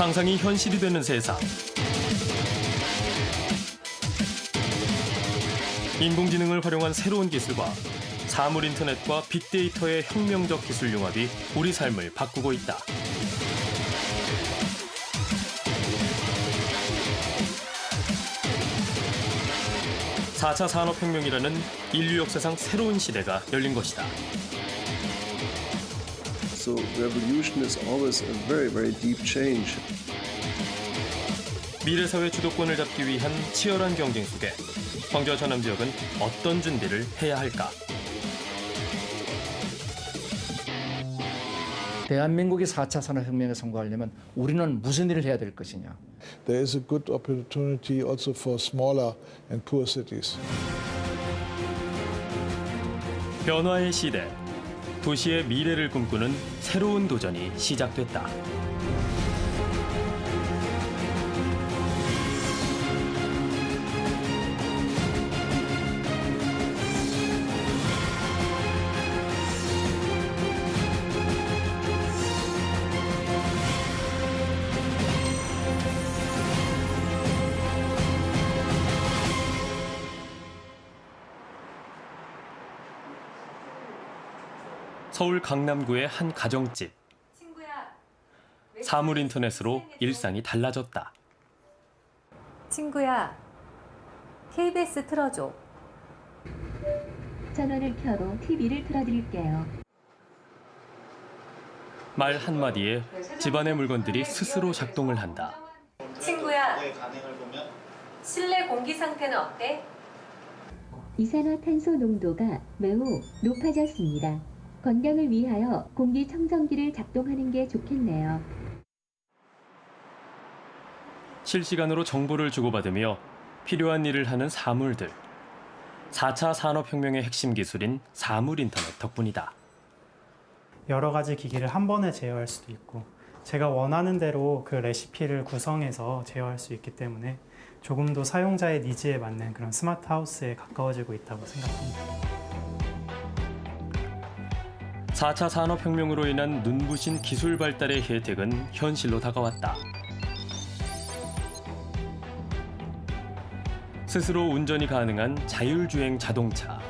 상상이 현실이 되는 세상. 인공지능을 활용한 새로운 기술과 사물 인터넷과 빅데이터의 혁명적 기술 융합이 우리 삶을 바꾸고 있다. (4차) 산업혁명이라는 인류 역사상 새로운 시대가 열린 것이다. So revolution is always a very, very deep change. 미래 사회 주도권을 잡기 위한 치열한 경쟁 속에 광주와 전남 지역은 어떤 준비를 해야 할까? 대한민국이 4차 산업혁명에 성공하려면 우리는 무슨 일을 해야 될 것이냐. There is a good opportunity also for smaller and poor cities. 변화의 시대, 도시의 미래를 꿈꾸는 새로운 도전이 시작됐다. 서울 강남구의 한 가정집. 사물 인터넷으로 일상이 달라졌다. 친구야, KBS 틀어줘. 전원을 켜고 TV를 틀어드릴게요. 말 한마디에 집안의 물건들이 스스로 작동을 한다. 친구야, 실내 공기 상태는 어때? 이산화탄소 농도가 매우 높아졌습니다. 건강을 위하여 공기청정기를 작동하는 게 좋겠네요. 실시간으로 정보를 주고받으며 필요한 일을 하는 사물들. 4차 산업혁명의 핵심 기술인 사물 인터넷 덕분이다. 여러 가지 기기를 한 번에 제어할 수도 있고 제가 원하는 대로 그 레시피를 구성해서 제어할 수 있기 때문에 조금 더 사용자의 니즈에 맞는 그런 스마트 하우스에 가까워지고 있다고 생각합니다. 4차 산업혁명으로 인한 눈부신 기술 발달의 혜택은 현실로 다가왔다. 스스로 운전이 가능한 자율주행 자동차.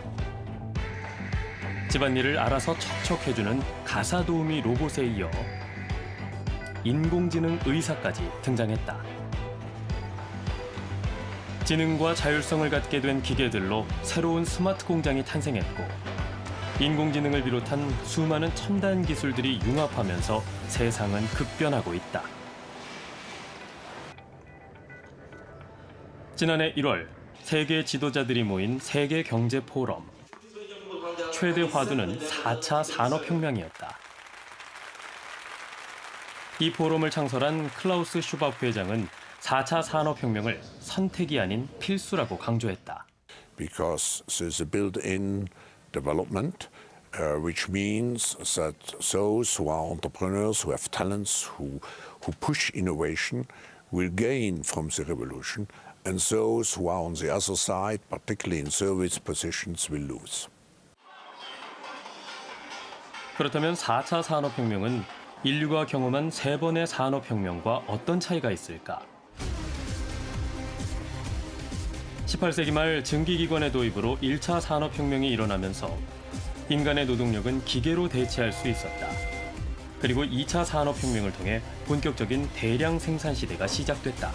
집안일을 알아서 척척 해주는 가사도우미 로봇에 이어 인공지능 의사까지 등장했다. 지능과 자율성을 갖게 된 기계들로 새로운 스마트 공장이 탄생했고 인공지능을 비롯한 수많은 첨단 기술들이 융합하면서 세상은 급변하고 있다. 지난해 1월 세계 지도자들이 모인 세계 경제 포럼. 최대 화두는 4차 산업혁명이었다. 이 포럼을 창설한 클라우스 슈바프 회장은 4차 산업혁명을 선택이 아닌 필수라고 강조했다. Because there's a built-in development, which means that those who are entrepreneurs, who have talents, who push innovation, will gain from the revolution, and those who are on the other side, particularly in service positions, will lose. 그렇다면 4차 산업혁명은 인류가 경험한 3번의 산업혁명과 어떤 차이가 있을까? 18세기 말 증기기관의 도입으로 1차 산업혁명이 일어나면서 인간의 노동력은 기계로 대체할 수 있었다. 그리고 2차 산업혁명을 통해 본격적인 대량 생산 시대가 시작됐다.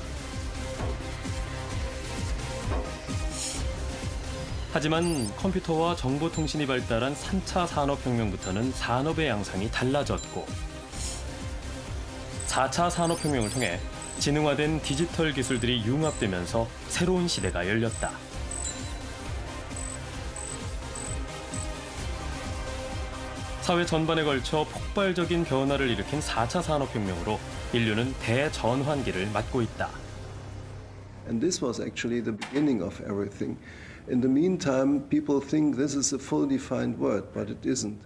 하지만 컴퓨터와 정보통신이 발달한 3차 산업혁명부터는 산업의 양상이 달라졌고 4차 산업혁명을 통해 지능화된 디지털 기술들이 융합되면서 새로운 시대가 열렸다. 사회 전반에 걸쳐 폭발적인 변화를 일으킨 4차 산업혁명으로 인류는 대전환기를 맞고 있다. And this was actually the beginning of everything. In the meantime, people think this is a fully defined word, but it isn't.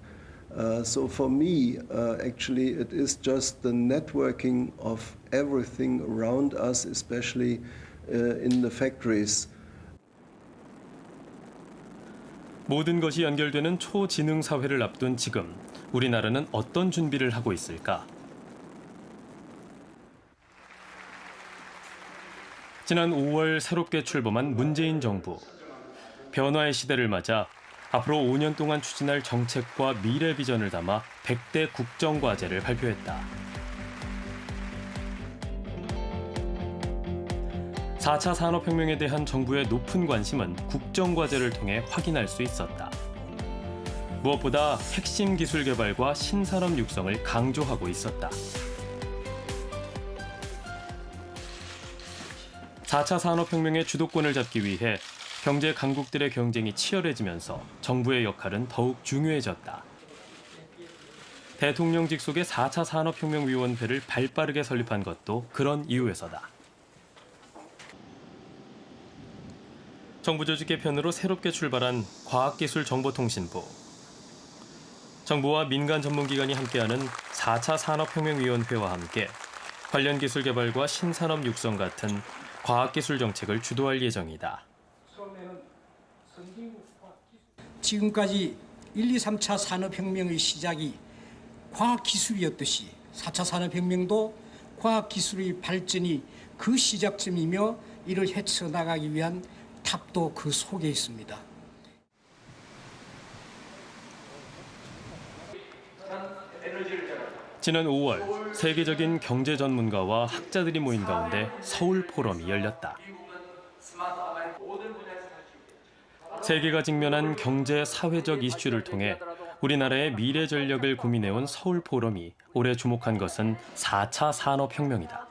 So for me, actually, it is just the networking of everything around us, especially in the factories. 모든 것이 연결되는 초지능 사회를 앞둔 지금, 우리나라는 어떤 준비를 하고 있을까? 지난 5월 새롭게 출범한 문재인 정부. 변화의 시대를 맞아 앞으로 5년 동안 추진할 정책과 미래 비전을 담아 100대 국정과제를 발표했다. 4차 산업혁명에 대한 정부의 높은 관심은 국정과제를 통해 확인할 수 있었다. 무엇보다 핵심 기술 개발과 신산업 육성을 강조하고 있었다. 4차 산업혁명의 주도권을 잡기 위해 경제 강국들의 경쟁이 치열해지면서 정부의 역할은 더욱 중요해졌다. 대통령직 속의 4차 산업혁명위원회를 발빠르게 설립한 것도 그런 이유에서다. 정부 조직 개편으로 새롭게 출발한 과학기술정보통신부. 정부와 민간 전문기관이 함께하는 4차 산업혁명위원회와 함께 관련 기술 개발과 신산업 육성 같은 과학기술 정책을 주도할 예정이다. 지금까지 1, 2, 3차 산업혁명의 시작이 과학기술이었듯이 4차 산업혁명도 과학기술의 발전이 그 시작점이며 이를 헤쳐나가기 위한 탑도 그 속에 있습니다. 지난 5월 세계적인 경제 전문가와 학자들이 모인 가운데 서울 포럼이 열렸다. 세계가 직면한 경제, 사회적 이슈를 통해 우리나라의 미래 전략을 고민해온 서울 포럼이 올해 주목한 것은 4차 산업혁명이다.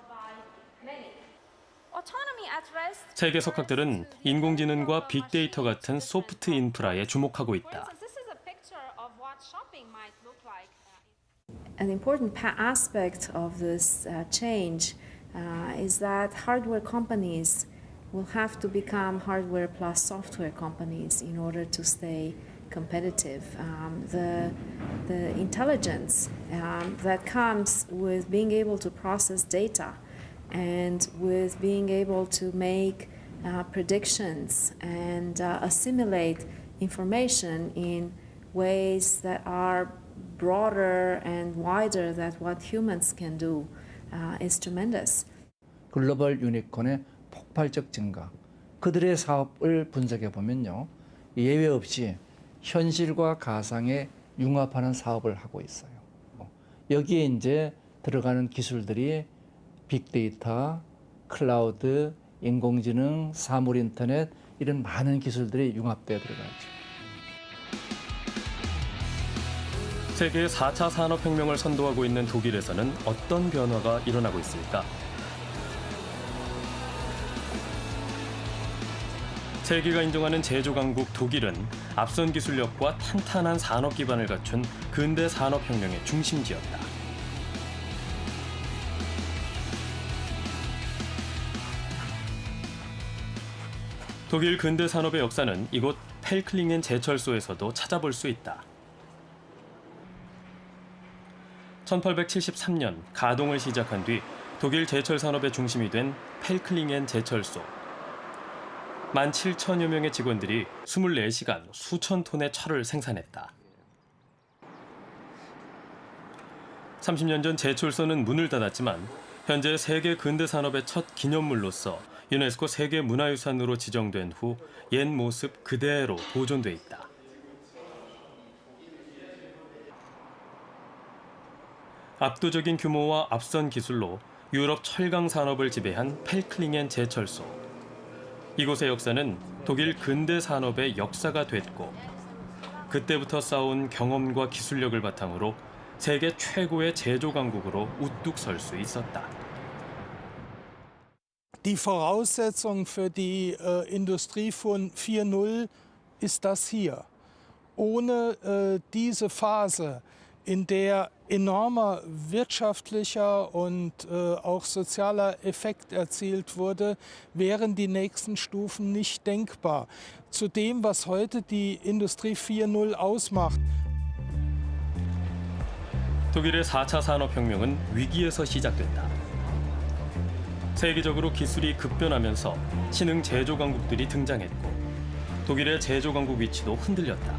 세계 석학들은 인공지능과 빅데이터 같은 소프트 인프라에 주목하고 있다. An important aspect of this change is that hardware companies will have to become hardware plus software companies in order to stay competitive. The intelligence that comes with being able to process data and with being able to make predictions and assimilate information in ways that are broader and wider than what humans can do is tremendous. 글로벌 유니콘의 폭발적 증가. 그들의 사업을 분석해 보면요, 예외 없이 현실과 가상에 융합하는 사업을 하고 있어요. 여기에 이제 들어가는 기술들이 빅데이터, 클라우드, 인공지능, 사물 인터넷 이런 많은 기술들이 융합되어 들어가죠. 세계 4차 산업혁명을 선도하고 있는 독일에서는 어떤 변화가 일어나고 있을까? 세계가 인정하는 제조 강국 독일은 앞선 기술력과 탄탄한 산업 기반을 갖춘 근대 산업혁명의 중심지였다. 독일 근대 산업의 역사는 이곳 펠클링엔 제철소에서도 찾아볼 수 있다. 1873년 가동을 시작한 뒤 독일 제철 산업의 중심이 된 펠클링엔 제철소. 17,000여 명의 직원들이 24시간 수천 톤의 철을 생산했다. 30년 전 제철소는 문을 닫았지만 현재 세계 근대 산업의 첫 기념물로서 유네스코 세계문화유산으로 지정된 후 옛 모습 그대로 보존돼 있다. 압도적인 규모와 앞선 기술로 유럽 철강 산업을 지배한 펠클링엔 제철소. 이곳의 역사는 독일 근대 산업의 역사가 됐고 그때부터 쌓아온 경험과 기술력을 바탕으로 세계 최고의 제조 강국으로 우뚝 설 수 있었다. Die Voraussetzung für die Industrie von 4.0 ist das hier. Ohne diese Phase, in der enormer wirtschaftlicher und auch sozialer Effekt erzielt wurde, wären die nächsten Stufen nicht denkbar. Zu dem, was heute die Industrie 4.0 ausmacht. 독일의 4차 산업혁명은 위기에서 시작됐다. 세계적으로 기술이 급변하면서 신흥 제조 강국들이 등장했고 독일의 제조 강국 위치도 흔들렸다.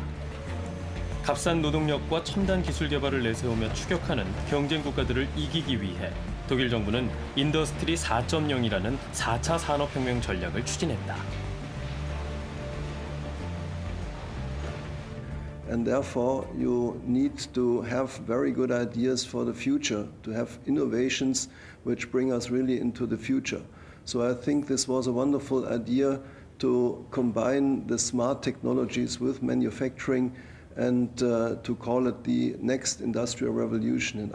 값싼 노동력과 첨단 기술 개발을 내세우며 추격하는 경쟁 국가들을 이기기 위해 독일 정부는 인더스트리 4.0이라는 4차 산업혁명 전략을 추진했다. And therefore, you need to have very good ideas for the future, to have innovations which bring us really into the future. So I think this was a wonderful idea to combine the smart technologies with manufacturing and to call it the next industrial revolution.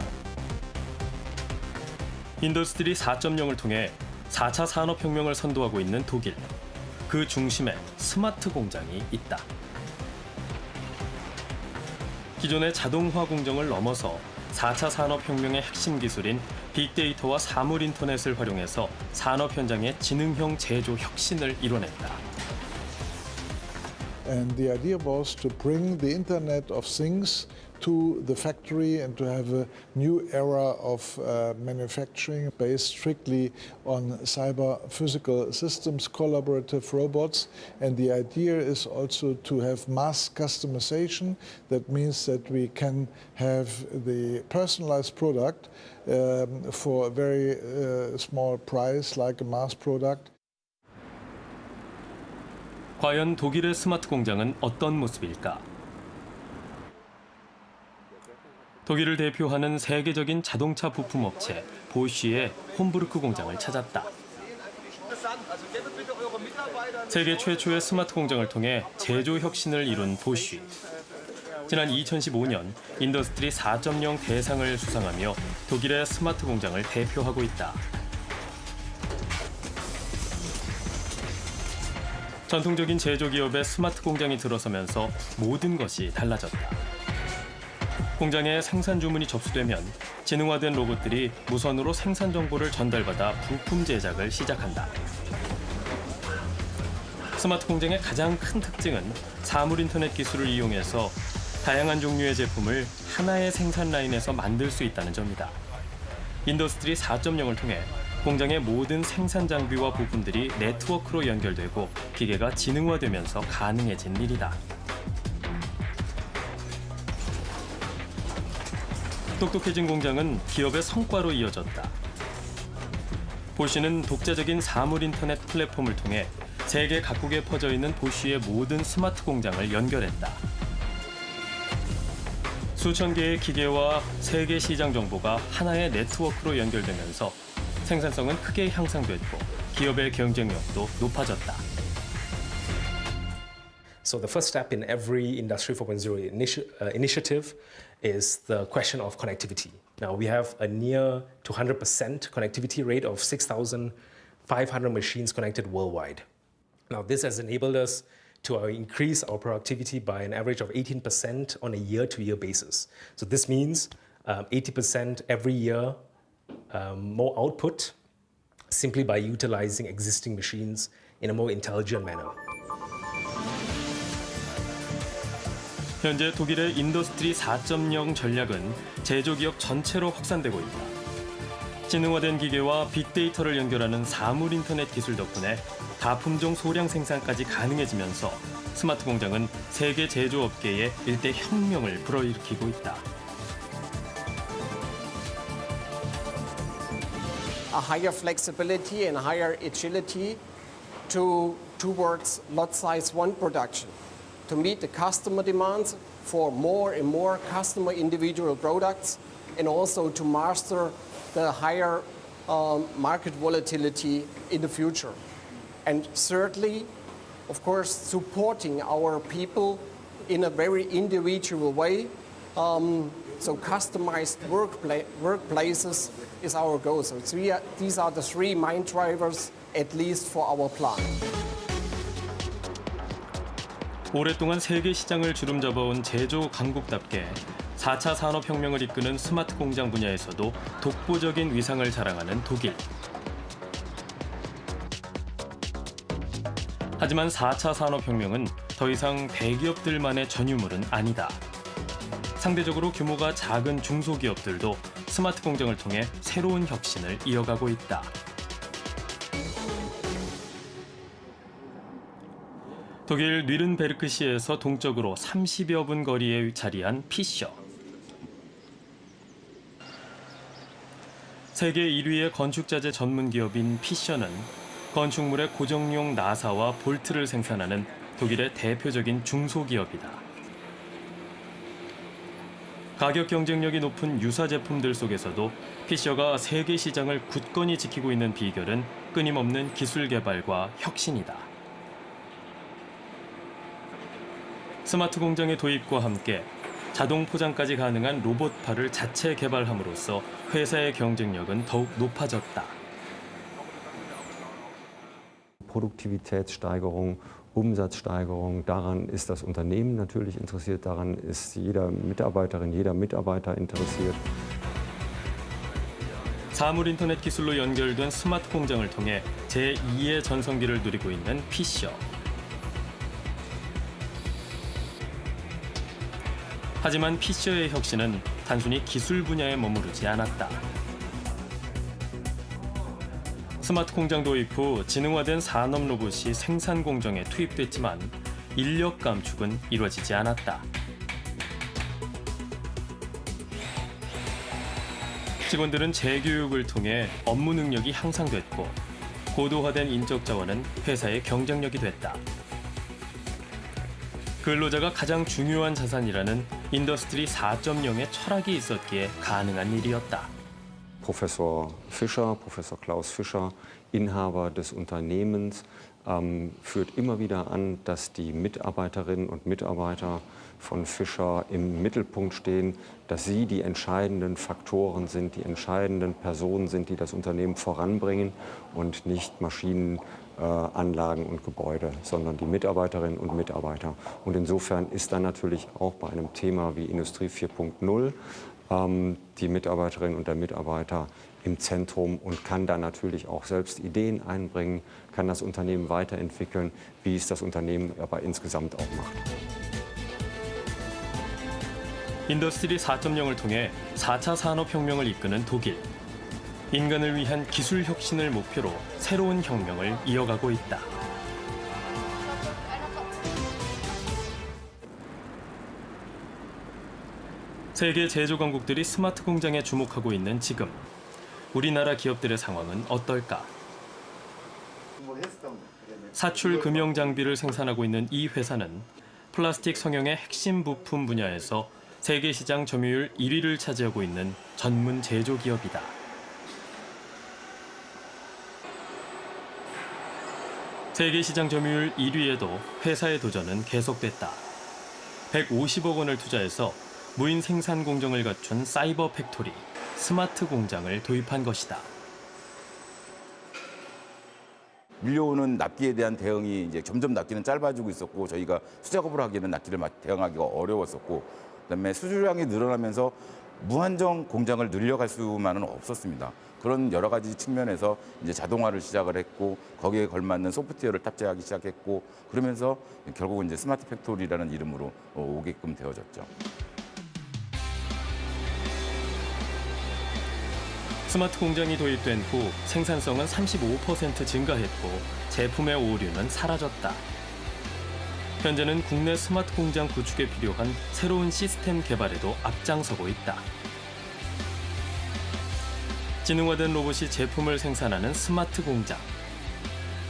인더스트리 4.0을 통해 4차 산업혁명을 선도하고 있는 독일. 그 중심에 스마트 공장이 있다. 기존의 자동화 공정을 넘어서 4차 산업혁명의 핵심 기술인 빅데이터와 사물 인터넷을 활용해서 산업 현장의 지능형 제조 혁신을 이뤄냈다. And the idea was to bring the Internet of Things to the factory and to have a new era of manufacturing based strictly on cyber physical systems, collaborative robots. And the idea is also to have mass customization. That means that we can have the personalized product for a very small price, like a mass product. 과연 독일의 스마트 공장은 어떤 모습일까? 독일을 대표하는 세계적인 자동차 부품 업체 보쉬의 홈부르크 공장을 찾았다. 세계 최초의 스마트 공장을 통해 제조 혁신을 이룬 보쉬. 지난 2015년 인더스트리 4.0 대상을 수상하며 독일의 스마트 공장을 대표하고 있다. 전통적인 제조기업의 스마트 공장이 들어서면서 모든 것이 달라졌다. 공장에 생산 주문이 접수되면 지능화된 로봇들이 무선으로 생산 정보를 전달받아 부품 제작을 시작한다. 스마트 공장의 가장 큰 특징은 사물 인터넷 기술을 이용해서 다양한 종류의 제품을 하나의 생산 라인에서 만들 수 있다는 점이다. 인더스트리 4.0을 통해 공장의 모든 생산 장비와 부품들이 네트워크로 연결되고 기계가 지능화되면서 가능해진 일이다. 똑똑해진 공장은 기업의 성과로 이어졌다. 보쉬는 독자적인 사물 인터넷 플랫폼을 통해 세계 각국에 퍼져 있는 보쉬의 모든 스마트 공장을 연결했다. 수천 개의 기계와 세계 시장 정보가 하나의 네트워크로 연결되면서 생산성은 크게 향상됐고 기업의 경쟁력도 높아졌다. So the first step in every Industry 4.0 initiative is the question of connectivity. Now we have a near to 100% connectivity rate of 6,500 machines connected worldwide. Now this has enabled us to increase our productivity by an average of 18% on a year-to-year basis. So this means 80% every year more output simply by utilizing existing machines in a more intelligent manner. 현재 독일의 인더스트리 4.0 전략은 제조기업 전체로 확산되고 있다. 지능화된 기계와 빅데이터를 연결하는 사물 인터넷 기술 덕분에 다품종 소량 생산까지 가능해지면서 스마트 공장은 세계 제조업계에 일대 혁명을 불어일으키고 있다. A higher flexibility and higher agility towards lot size 1 production to meet the customer demands for more and more customer individual products and also to master the higher market volatility in the future. And thirdly, of course, supporting our people in a very individual way. So customized workplaces is our goal. So these are the three main drivers, at least for our plan. 오랫동안 세계 시장을 주름잡아온 제조 강국답게 4차 산업혁명을 이끄는 스마트 공장 분야에서도 독보적인 위상을 자랑하는 독일. 하지만 4차 산업혁명은 더 이상 대기업들만의 전유물은 아니다. 상대적으로 규모가 작은 중소기업들도 스마트 공장을 통해 새로운 혁신을 이어가고 있다. 독일 뉘른베르크시에서 동쪽으로 30여 분 거리에 자리한 피셔. 세계 1위의 건축자재 전문 기업인 피셔는 건축물의 고정용 나사와 볼트를 생산하는 독일의 대표적인 중소기업이다. 가격 경쟁력이 높은 유사 제품들 속에서도 피셔가 세계 시장을 굳건히 지키고 있는 비결은 끊임없는 기술 개발과 혁신이다. 스마트 공장의 도입과 함께 자동 포장까지 가능한 로봇팔을 자체 개발함으로써 회사의 경쟁력은 더욱 높아졌다. Produktivitätssteigerung, Umsatzsteigerung, daran ist das Unternehmen natürlich interessiert, daran ist jeder Mitarbeiterin, jeder Mitarbeiter interessiert. 사물 인터넷 기술로 연결된 스마트 공장을 통해 제2의 전성기를 누리고 있는 피셔. 하지만 피셔의 혁신은 단순히 기술 분야에 머무르지 않았다. 스마트 공장 도입 후 지능화된 산업 로봇이 생산 공정에 투입됐지만 인력 감축은 이루어지지 않았다. 직원들은 재교육을 통해 업무 능력이 향상됐고 고도화된 인적 자원은 회사의 경쟁력이 됐다. 근로자가 가장 중요한 자산이라는 인더스트리 4.0의 철학이 있었기에 가능한 일이었다. Professor Fischer, Professor Klaus Fischer, Inhaber des Unternehmens, führt immer wieder an, dass die Mitarbeiterinnen und Mitarbeiter von Fischer im Mittelpunkt stehen, dass sie die entscheidenden Faktoren sind, die entscheidenden Personen sind, die das Unternehmen voranbringen und nicht Maschinen, Anlagen und Gebäude, sondern die Mitarbeiterinnen und Mitarbeiter. Und insofern ist dann natürlich auch bei einem Thema wie Industrie 4.0 die Mitarbeiterin und der Mitarbeiter im Zentrum und kann dann natürlich auch selbst Ideen einbringen, kann das Unternehmen weiterentwickeln, wie es das Unternehmen aber insgesamt auch macht. 인더스트리 4.0을 통해 4차 산업혁명을 이끄는 독일. 인간을 위한 기술 혁신을 목표로 새로운 혁명을 이어가고 있다. 세계 제조 강국들이 스마트 공장에 주목하고 있는 지금, 우리나라 기업들의 상황은 어떨까? 사출 금형 장비를 생산하고 있는 이 회사는 플라스틱 성형의 핵심 부품 분야에서 세계 시장 점유율 1위를 차지하고 있는 전문 제조 기업이다. 세계 시장 점유율 1위에도 회사의 도전은 계속됐다. 150억 원을 투자해서 무인 생산 공정을 갖춘 사이버 팩토리, 스마트 공장을 도입한 것이다. 밀려오는 납기에 대한 대응이 이제 점점 납기는 짧아지고 있었고 저희가 수작업을 하기에는 납기를 대응하기가 어려웠었고 그다음에 수주량이 늘어나면서 무한정 공장을 늘려갈 수만은 없었습니다. 그런 여러 가지 측면에서 이제 자동화를 시작을 했고 거기에 걸맞는 소프트웨어를 탑재하기 시작했고 그러면서 결국은 이제 스마트 팩토리라는 이름으로 오게끔 되어졌죠. 스마트 공장이 도입된 후 생산성은 35% 증가했고 제품의 오류는 사라졌다. 현재는 국내 스마트 공장 구축에 필요한 새로운 시스템 개발에도 앞장서고 있다. 지능화된 로봇이 제품을 생산하는 스마트 공장.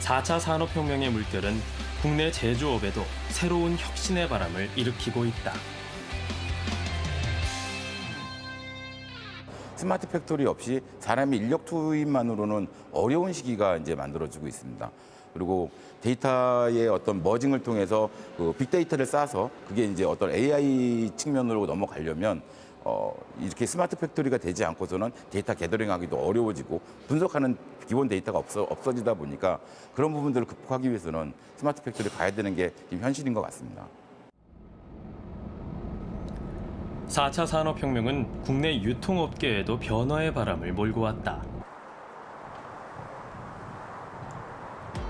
4차 산업혁명의 물결은 국내 제조업에도 새로운 혁신의 바람을 일으키고 있다. 스마트 팩토리 없이 사람의 인력 투입만으로는 어려운 시기가 이제 만들어지고 있습니다. 그리고 데이터의 어떤 머징을 통해서 그 빅데이터를 쌓아서 그게 이제 어떤 AI 측면으로 넘어가려면 이렇게 스마트 팩토리가 되지 않고서는 데이터 게더링하기도 어려워지고 분석하는 기본 데이터가 없어지다 보니까 그런 부분들을 극복하기 위해서는 스마트 팩토리 가야 되는 게 지금 현실인 것 같습니다. 4차 산업혁명은 국내 유통업계에도 변화의 바람을 몰고 왔다.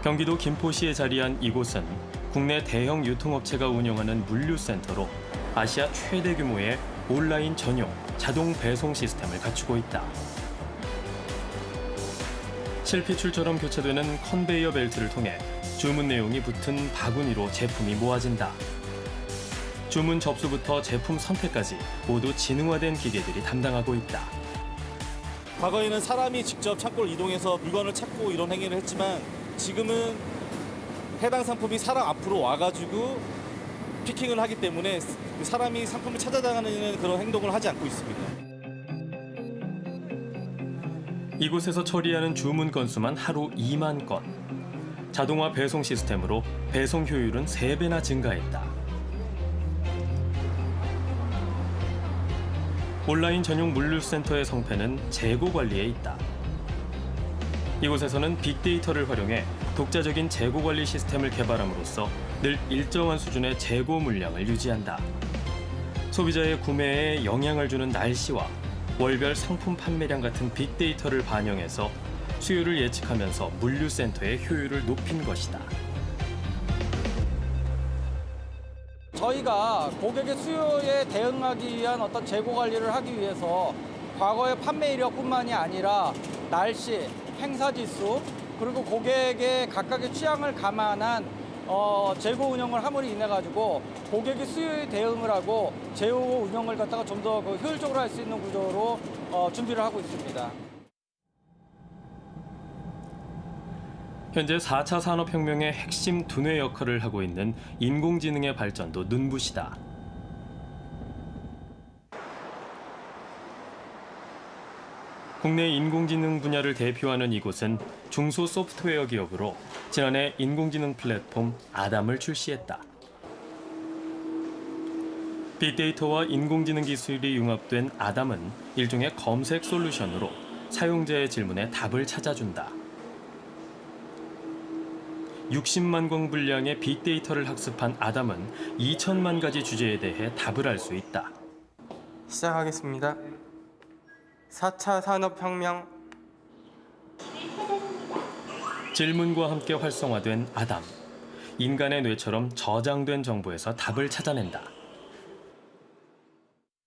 경기도 김포시에 자리한 이곳은 국내 대형 유통업체가 운영하는 물류센터로 아시아 최대 규모의 온라인 전용 자동 배송 시스템을 갖추고 있다. 실핏줄처럼 교체되는 컨베이어 벨트를 통해 주문 내용이 붙은 바구니로 제품이 모아진다. 주문 접수부터 제품 선택까지 모두 지능화된 기계들이 담당하고 있다. 과거에는 사람이 직접 창고를 이동해서 물건을 찾고 이런 행위를 했지만 지금은 해당 상품이 사람 앞으로 와가지고 피킹을 하기 때문에 사람이 상품을 찾아다니는 그런 행동을 하지 않고 있습니다. 이곳에서 처리하는 주문 건수만 하루 2만 건. 자동화 배송 시스템으로 배송 효율은 3배나 증가했다. 온라인 전용 물류센터의 성패는 재고 관리에 있다. 이곳에서는 빅데이터를 활용해 독자적인 재고 관리 시스템을 개발함으로써 늘 일정한 수준의 재고 물량을 유지한다. 소비자의 구매에 영향을 주는 날씨와 월별 상품 판매량 같은 빅데이터를 반영해서 수요를 예측하면서 물류센터의 효율을 높인 것이다. 저희가 고객의 수요에 대응하기 위한 어떤 재고 관리를 하기 위해서 과거의 판매 이력뿐만이 아니라 날씨, 행사 지수, 그리고 고객의 각각의 취향을 감안한 재고 운영을 함으로 인해 가지고 고객의 수요에 대응을 하고 재고 운영을 갖다가 좀 더 효율적으로 할 수 있는 구조로 준비를 하고 있습니다. 현재 4차 산업혁명의 핵심 두뇌 역할을 하고 있는 인공지능의 발전도 눈부시다. 국내 인공지능 분야를 대표하는 이곳은 중소 소프트웨어 기업으로 지난해 인공지능 플랫폼 아담을 출시했다. 빅데이터와 인공지능 기술이 융합된 아담은 일종의 검색 솔루션으로 사용자의 질문에 답을 찾아준다. 60만 건 분량의 빅데이터를 학습한 아담은 2천만 가지 주제에 대해 답을 할 수 있다. 시작하겠습니다. 4차 산업혁명. 질문과 함께 활성화된 아담. 인간의 뇌처럼 저장된 정보에서 답을 찾아낸다.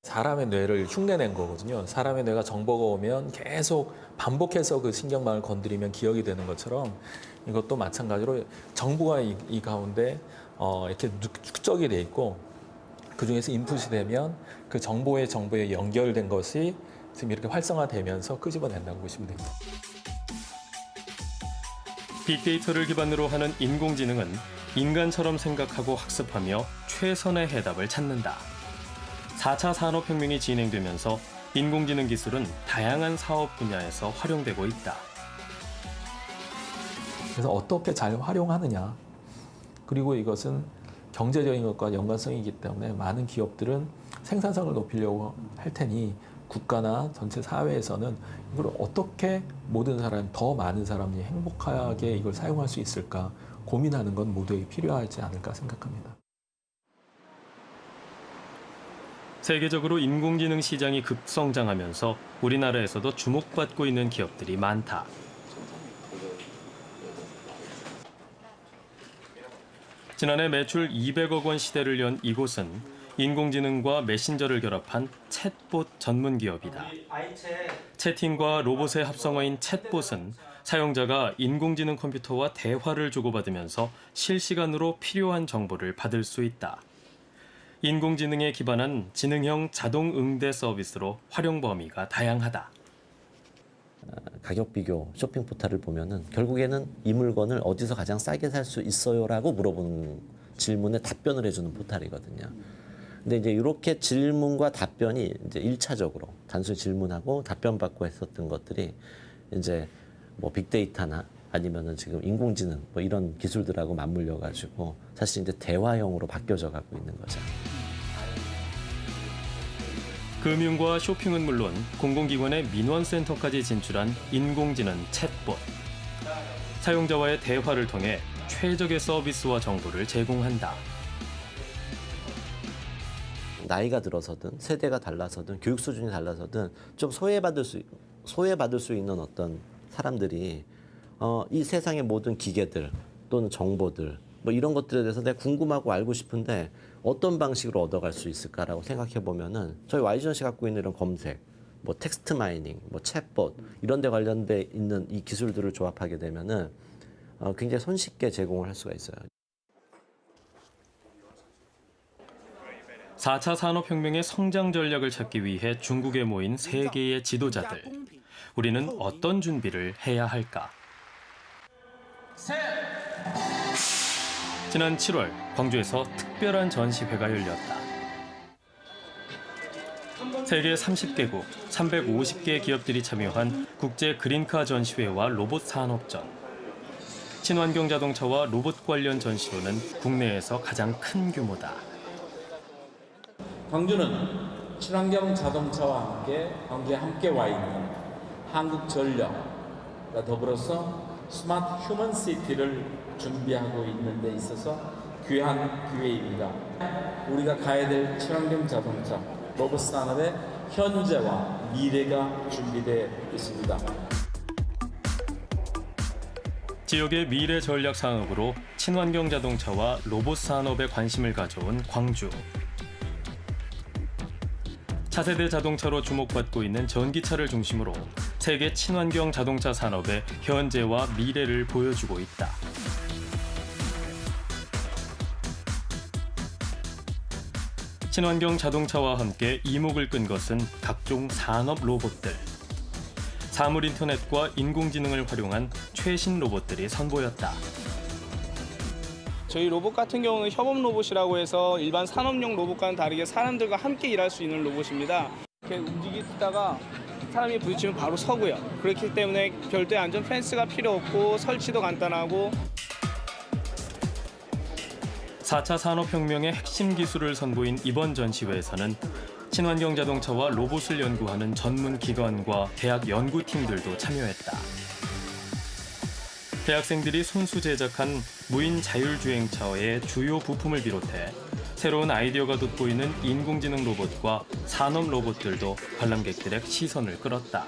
사람의 뇌를 흉내낸 거거든요. 사람의 뇌가 정보가 오면 계속 반복해서 그 신경망을 건드리면 기억이 되는 것처럼 이것도 마찬가지로 정보가 이 가운데 이렇게 축적이 돼 있고 그중에서 인풋이 되면 그 정보에 연결된 것이 지금 이렇게 활성화되면서 끄집어낸다고 보시면 됩니다. 빅데이터를 기반으로 하는 인공지능은 인간처럼 생각하고 학습하며 최선의 해답을 찾는다. 4차 산업혁명이 진행되면서 인공지능 기술은 다양한 사업 분야에서 활용되고 있다. 그래서 어떻게 잘 활용하느냐, 그리고 이것은 경제적인 것과 연관성이기 때문에 많은 기업들은 생산성을 높이려고 할 테니 국가나 전체 사회에서는 이걸 어떻게 모든 사람, 더 많은 사람이 행복하게 이걸 사용할 수 있을까 고민하는 건 모두에게 필요하지 않을까 생각합니다. 세계적으로 인공지능 시장이 급성장하면서 우리나라에서도 주목받고 있는 기업들이 많다. 지난해 매출 200억 원 시대를 연 이곳은 인공지능과 메신저를 결합한 챗봇 전문 기업이다. 채팅과 로봇의 합성어인 챗봇은 사용자가 인공지능 컴퓨터와 대화를 주고받으면서 실시간으로 필요한 정보를 받을 수 있다. 인공지능에 기반한 지능형 자동 응대 서비스로 활용 범위가 다양하다. 가격 비교 쇼핑 포털을 보면은 결국에는 이 물건을 어디서 가장 싸게 살 수 있어요라고 물어보는 질문에 답변을 해주는 포털이거든요. 근데 이제 이렇게 질문과 답변이 이제 1차적으로 단순히 질문하고 답변 받고 했었던 것들이 이제 뭐 빅데이터나 아니면은 지금 인공지능 뭐 이런 기술들하고 맞물려 가지고 사실 이제 대화형으로 바뀌어져 가고 있는 거죠. 금융과 쇼핑은 물론 공공기관의 민원센터까지 진출한 인공지능 챗봇. 사용자와의 대화를 통해 최적의 서비스와 정보를 제공한다. 나이가 들어서든 세대가 달라서든 교육 수준이 달라서든 좀 소외받을 수 있는 어떤 사람들이 이 세상의 모든 기계들 또는 정보들 뭐 이런 것들에 대해서 내가 궁금하고 알고 싶은데 어떤 방식으로 얻어갈 수 있을까라고 생각해 보면은 저희 YG전시 갖고 있는 이런 검색, 뭐 텍스트 마이닝, 뭐 챗봇 이런 데 관련돼 있는 이 기술들을 조합하게 되면은 굉장히 손쉽게 제공을 할 수가 있어요. 4차 산업혁명의 성장 전략을 찾기 위해 중국에 모인 세계의 지도자들. 우리는 어떤 준비를 해야 할까? 지난 7월 광주에서 특별한 전시회가 열렸다. 세계 30개국 350개 기업들이 참여한 국제 그린카 전시회와 로봇 산업전. 친환경 자동차와 로봇 관련 전시로는 국내에서 가장 큰 규모다. 광주는 친환경 자동차와 함께 광주에 함께 와 있는 한국전력과 더불어서 스마트 휴먼 시티를 준비하고 있는 데 있어서 귀한 기회입니다. 우리가 가야 될 친환경 자동차, 로봇 산업의 현재와 미래가 준비되어 있습니다. 지역의 미래 전략 산업으로 친환경 자동차와 로봇 산업에 관심을 가져온 광주. 차세대 자동차로 주목받고 있는 전기차를 중심으로 세계 친환경 자동차 산업의 현재와 미래를 보여주고 있다. 친환경 자동차와 함께 이목을 끈 것은 각종 산업 로봇들. 사물 인터넷과 인공지능을 활용한 최신 로봇들이 선보였다. 저희 로봇 같은 경우는 협업 로봇이라고 해서 일반 산업용 로봇과는 다르게 사람들과 함께 일할 수 있는 로봇입니다. 이렇게 움직이다가 사람이 부딪히면 바로 서고요. 그렇기 때문에 별도의 안전 펜스가 필요 없고 설치도 간단하고. 4차 산업혁명의 핵심 기술을 선보인 이번 전시회에서는 친환경 자동차와 로봇을 연구하는 전문 기관과 대학 연구팀들도 참여했다. 대학생들이 손수 제작한 무인 자율주행차의 주요 부품을 비롯해 새로운 아이디어가 돋보이는 인공지능 로봇과 산업 로봇들도 관람객들의 시선을 끌었다.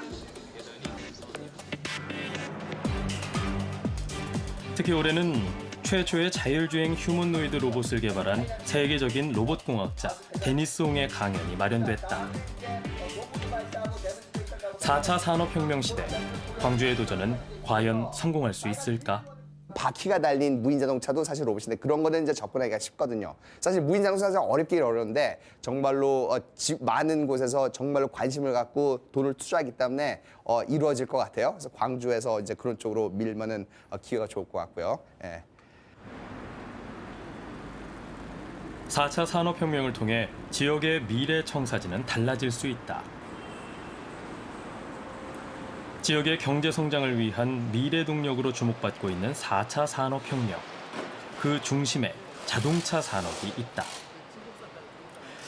특히 올해는 최초의 자율주행 휴머노이드 로봇을 개발한 세계적인 로봇공학자 데니스 홍의 강연이 마련됐다. 4차 산업혁명 시대, 광주의 도전은 과연 성공할 수 있을까? 바퀴가 달린 무인 자동차도 사실 로봇인데 그런 거는 이제 접근하기가 쉽거든요. 사실 무인 자동차 사실 어렵긴 어려운데 정말로 많은 곳에서 정말로 관심을 갖고 돈을 투자하기 때문에 이루어질 것 같아요. 그래서 광주에서 이제 그런 쪽으로 밀면은 기회가 좋을 것 같고요. 예. 4차 산업혁명을 통해 지역의 미래 청사진은 달라질 수 있다. 지역의 경제 성장을 위한 미래 동력으로 주목받고 있는 4차 산업혁명. 그 중심에 자동차 산업이 있다.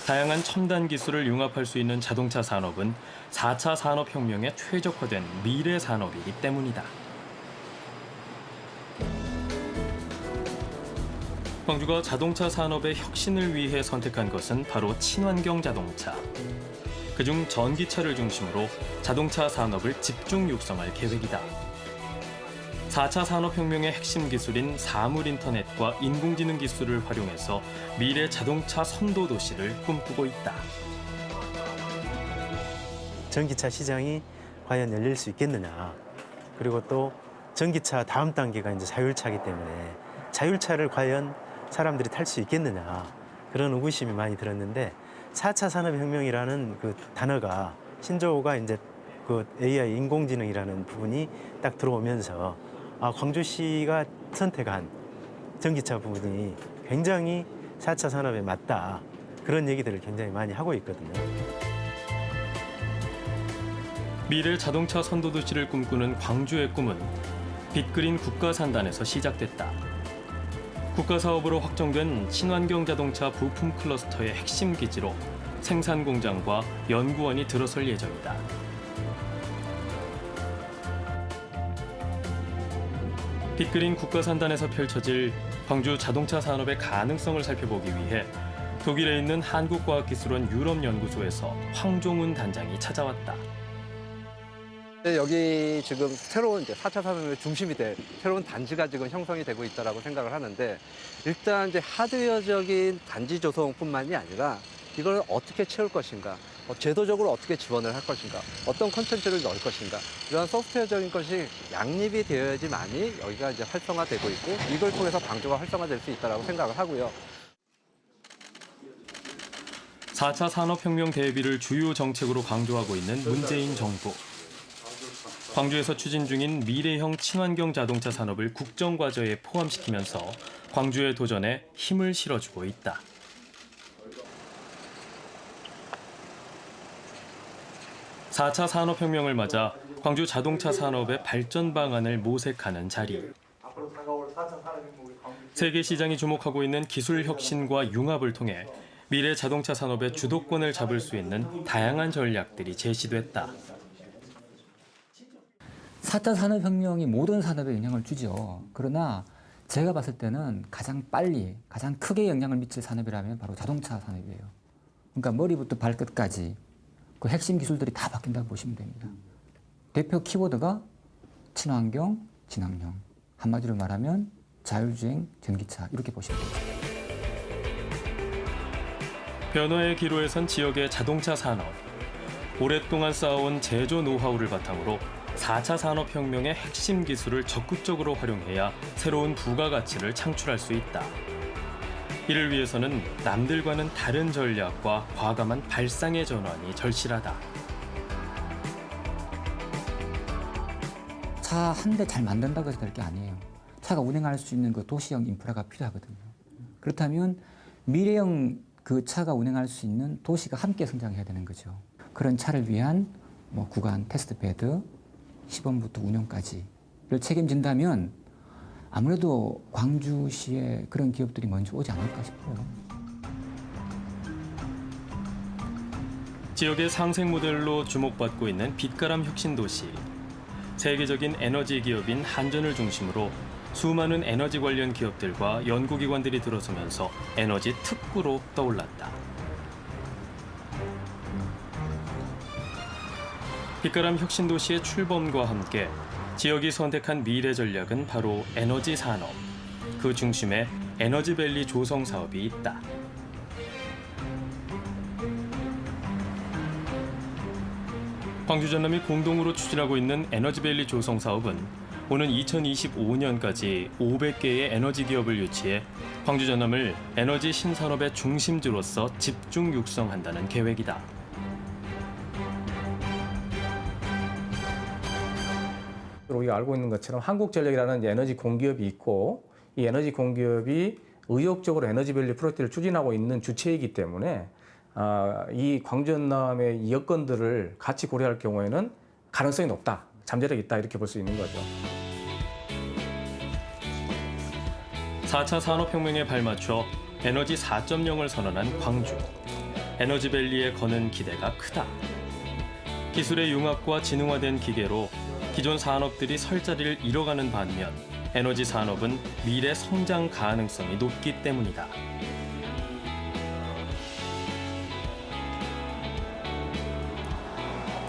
다양한 첨단 기술을 융합할 수 있는 자동차 산업은 4차 산업혁명에 최적화된 미래 산업이기 때문이다. 광주가 자동차 산업의 혁신을 위해 선택한 것은 바로 친환경 자동차. 그중 전기차를 중심으로 자동차 산업을 집중 육성할 계획이다. 4차 산업혁명의 핵심 기술인 사물 인터넷과 인공지능 기술을 활용해서 미래 자동차 선도 도시를 꿈꾸고 있다. 전기차 시장이 과연 열릴 수 있겠느냐. 그리고 또 전기차 다음 단계가 이제 자율차이기 때문에 자율차를 과연 사람들이 탈 수 있겠느냐. 그런 의구심이 많이 들었는데 4차 산업혁명이라는 그 단어가 신조어가 이제 그 AI 인공지능이라는 부분이 딱 들어오면서 광주시가 선택한 전기차 부분이 굉장히 4차 산업에 맞다. 그런 얘기들을 굉장히 많이 하고 있거든요. 미래 자동차 선도도시를 꿈꾸는 광주의 꿈은 빅그린 국가산단에서 시작됐다. 국가사업으로 확정된 친환경 자동차 부품 클러스터의 핵심 기지로 생산 공장과 연구원이 들어설 예정이다. 빅그린 국가산단에서 펼쳐질 광주 자동차 산업의 가능성을 살펴보기 위해 독일에 있는 한국과학기술원 유럽연구소에서 황종훈 단장이 찾아왔다. 여기 지금 새로운 이제 4차 산업의 중심이 될 새로운 단지가 지금 형성이 되고 있다고 생각을 하는데 일단 이제 하드웨어적인 단지 조성뿐만이 아니라 이걸 어떻게 채울 것인가 제도적으로 어떻게 지원을 할 것인가, 어떤 콘텐츠를 넣을 것인가, 이런 소프트웨어적인 것이 양립이 되어야지만이 여기가 이제 활성화되고 있고 이걸 통해서 광주가 활성화될 수 있다고 생각을 하고요. 4차 산업혁명 대비를 주요 정책으로 강조하고 있는 문재인 정부. 광주에서 추진 중인 미래형 친환경 자동차 산업을 국정과제에 포함시키면서 광주의 도전에 힘을 실어주고 있다. 4차 산업혁명을 맞아 광주 자동차 산업의 발전 방안을 모색하는 자리. 세계 시장이 주목하고 있는 기술 혁신과 융합을 통해 미래 자동차 산업의 주도권을 잡을 수 있는 다양한 전략들이 제시됐다. 4차 산업혁명이 모든 산업에 영향을 주죠. 그러나 제가 봤을 때는 가장 빨리, 가장 크게 영향을 미칠 산업이라면 바로 자동차 산업이에요. 그러니까 머리부터 발끝까지 그 핵심 기술들이 다 바뀐다고 보시면 됩니다. 대표 키워드가 친환경, 진학형. 한마디로 말하면 자율주행, 전기차 이렇게 보시면 됩니다. 변화의 기로에 선 지역의 자동차 산업. 오랫동안 쌓아온 제조 노하우를 바탕으로 4차 산업혁명의 핵심 기술을 적극적으로 활용해야 새로운 부가가치를 창출할 수 있다. 이를 위해서는 남들과는 다른 전략과 과감한 발상의 전환이 절실하다. 차 한 대 잘 만든다고 해서 될 게 아니에요. 차가 운행할 수 있는 그 도시형 인프라가 필요하거든요. 그렇다면 미래형 그 차가 운행할 수 있는 도시가 함께 성장해야 되는 거죠. 그런 차를 위한 구간 테스트베드, 시범부터 운영까지를 책임진다면 아무래도 광주시에 그런 기업들이 먼저 오지 않을까 싶어요. 지역의 상생 모델로 주목받고 있는 빛가람 혁신도시. 세계적인 에너지 기업인 한전을 중심으로 수많은 에너지 관련 기업들과 연구기관들이 들어서면서 에너지 특구로 떠올랐다. 빛가람 혁신도시의 출범과 함께 지역이 선택한 미래 전략은 바로 에너지 산업. 그 중심에 에너지밸리 조성 사업이 있다. 광주 전남이 공동으로 추진하고 있는 에너지밸리 조성 사업은 오는 2025년까지 500개의 에너지 기업을 유치해 광주 전남을 에너지 신산업의 중심지로서 집중 육성한다는 계획이다. 우리가 알고 있는 것처럼 한국전력이라는 에너지 공기업이 있고 이 에너지 공기업이 의욕적으로 에너지밸리 프로젝트를 추진하고 있는 주체이기 때문에 이 광주 전남의 이 여건들을 같이 고려할 경우에는 가능성이 높다, 잠재력이 있다 이렇게 볼 수 있는 거죠. 4차 산업혁명에 발맞춰 에너지 4.0을 선언한 광주. 에너지밸리에 거는 기대가 크다. 기술의 융합과 지능화된 기계로 기존 산업들이 설 자리를 잃어가는 반면 에너지 산업은 미래 성장 가능성이 높기 때문이다.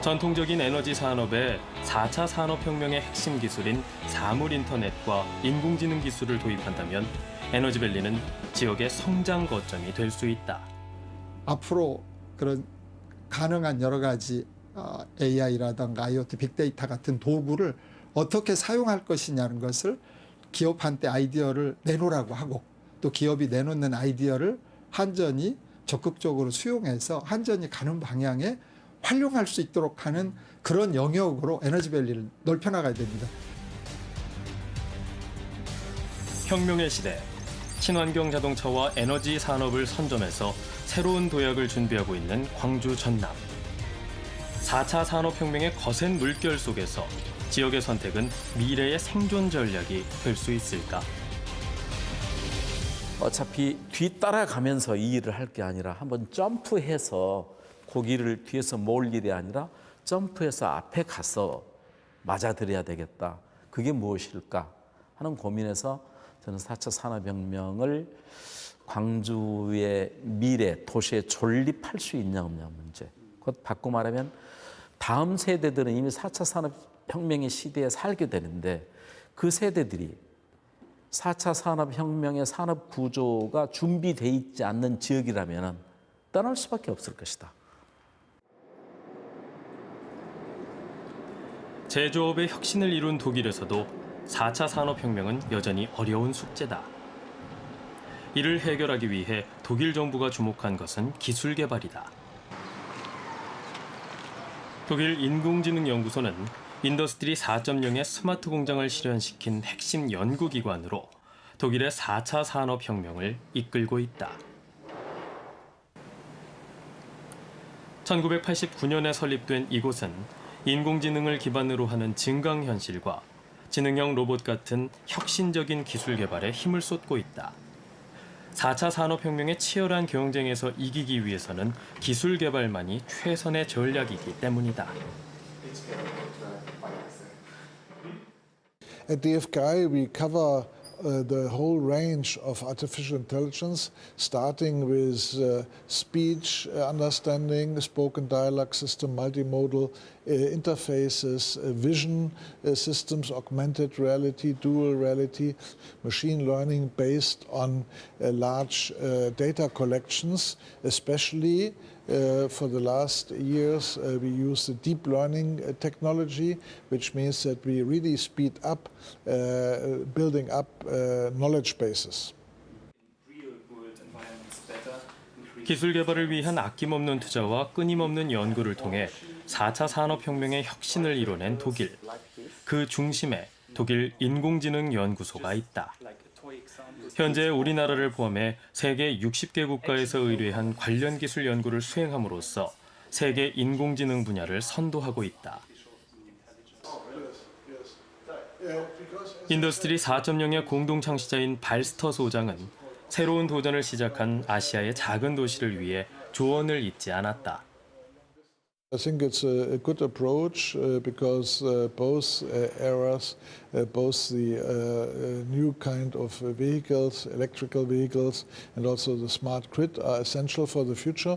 전통적인 에너지 산업에 4차 산업혁명의 핵심 기술인 사물 인터넷과 인공지능 기술을 도입한다면 에너지밸리는 지역의 성장 거점이 될 수 있다. 앞으로 그런 가능한 여러 가지 AI라든가 IoT, 빅데이터 같은 도구를 어떻게 사용할 것이냐는 것을 기업한테 아이디어를 내놓으라고 하고 또 기업이 내놓는 아이디어를 한전이 적극적으로 수용해서 한전이 가는 방향에 활용할 수 있도록 하는 그런 영역으로 에너지밸리를 넓혀나가야 됩니다. 혁명의 시대, 친환경 자동차와 에너지 산업을 선점해서 새로운 도약을 준비하고 있는 광주 전남. 4차 산업혁명의 거센 물결 속에서 지역의 선택은 미래의 생존 전략이 될 수 있을까? 어차피 뒤따라가면서 이 일을 할 게 아니라 한번 점프해서 고기를 뒤에서 모을 일이 아니라 점프해서 앞에 가서 맞아들여야 되겠다. 그게 무엇일까 하는 고민에서 저는 4차 산업혁명을 광주의 미래, 도시에 존립할 수 있냐 없냐 문제. 곧 바꿔 말하면 다음 세대들은 이미 4차 산업혁명의 시대에 살게 되는데 그 세대들이 4차 산업혁명의 산업 구조가 준비돼 있지 않는 지역이라면 떠날 수밖에 없을 것이다. 제조업의 혁신을 이룬 독일에서도 4차 산업혁명은 여전히 어려운 숙제다. 이를 해결하기 위해 독일 정부가 주목한 것은 기술 개발이다. 독일 인공지능연구소는 인더스트리 4.0의 스마트 공장을 실현시킨 핵심 연구기관으로 독일의 4차 산업혁명을 이끌고 있다. 1989년에 설립된 이곳은 인공지능을 기반으로 하는 증강현실과 지능형 로봇 같은 혁신적인 기술 개발에 힘을 쏟고 있다. 4차 산업혁명의 치열한 경쟁에서 이기기 위해서는 기술 개발만이 최선의 전략이기 때문이다. At DFGI, we cover the whole range of artificial intelligence, starting with speech understanding, spoken dialogue system, multimodal interfaces, vision systems, augmented reality, dual reality, machine learning based on large data collections, especially for the last years, we use the deep learning technology, which means that we really speed up building up knowledge bases. 기술 개발을 위한 아낌없는 투자와 끊임없는 연구를 통해 4차 산업혁명의 혁신을 이뤄낸 독일. 그 중심에 독일 인공지능연구소가 있다. 현재 우리나라를 포함해 세계 60개 국가에서 의뢰한 관련 기술 연구를 수행함으로써 세계 인공지능 분야를 선도하고 있다. 인더스트리 4.0의 공동 창시자인 발스터 소장은 새로운 도전을 시작한 아시아의 작은 도시를 위해 조언을 잊지 않았다. I think it's a good approach because both eras, both the new kind of vehicles, electrical vehicles, and also the smart grid are essential for the future.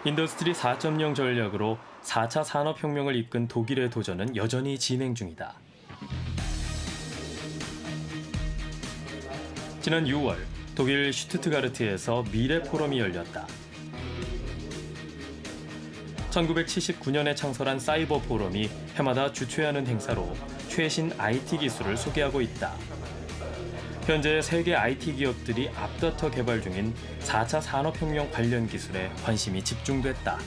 인더스트리 4.0 전략으로 4차 산업혁명을 이끈 독일의 도전은 여전히 진행 중이다. 지난 6월 독일 슈투트가르트에서 미래 포럼이 열렸다. 1979년에 창설한 사이버 포럼이 해마다 주최하는 행사로 최신 IT 기술을 소개하고 있다. 현재 세계 IT 기업들이 앞다퉈 개발 중인 4차 산업혁명 관련 기술에 관심이 집중됐다.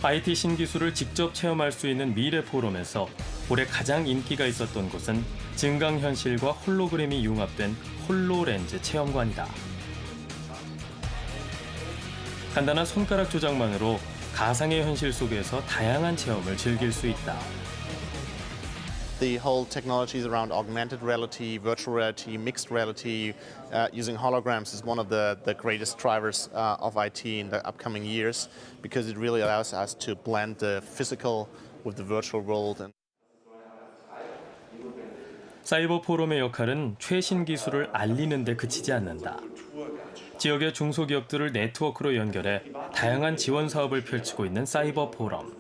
IT 신기술을 직접 체험할 수 있는 미래 포럼에서 올해 가장 인기가 있었던 곳은 증강현실과 홀로그램이 융합된 홀로렌즈 체험관이다. 간단한 손가락 조작만으로 가상의 현실 속에서 다양한 체험을 즐길 수 있다. The whole technologies around augmented reality, virtual reality, mixed reality, using holograms is one of the greatest drivers of IT in the upcoming years because it really allows us to blend the physical with the virtual world. 사이버 포럼의 역할은 최신 기술을 알리는 데 그치지 않는다. 지역의 중소기업들을 네트워크로 연결해 다양한 지원 사업을 펼치고 있는 사이버 포럼.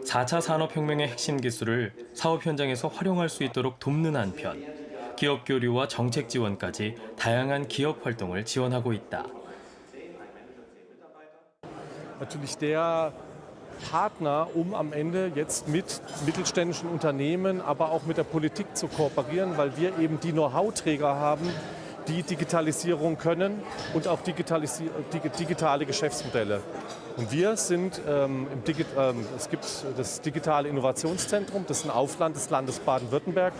4차 산업혁명의 핵심 기술을 사업 현장에서 활용할 수 있도록 돕는 한편 기업 교류와 정책 지원까지 다양한 기업 활동을 지원하고 있다. Natürlich der Partner, am Ende jetzt mit mittelständischen Unternehmen, aber auch mit der Politik zu kooperieren, weil wir eben die Know-how-Träger haben, die Digitalisierung können und auch digitale Geschäftsmodelle. Und wir sind es gibt das digitale Innovationszentrum, das ist ein Aufland des Landes Baden-Württemberg,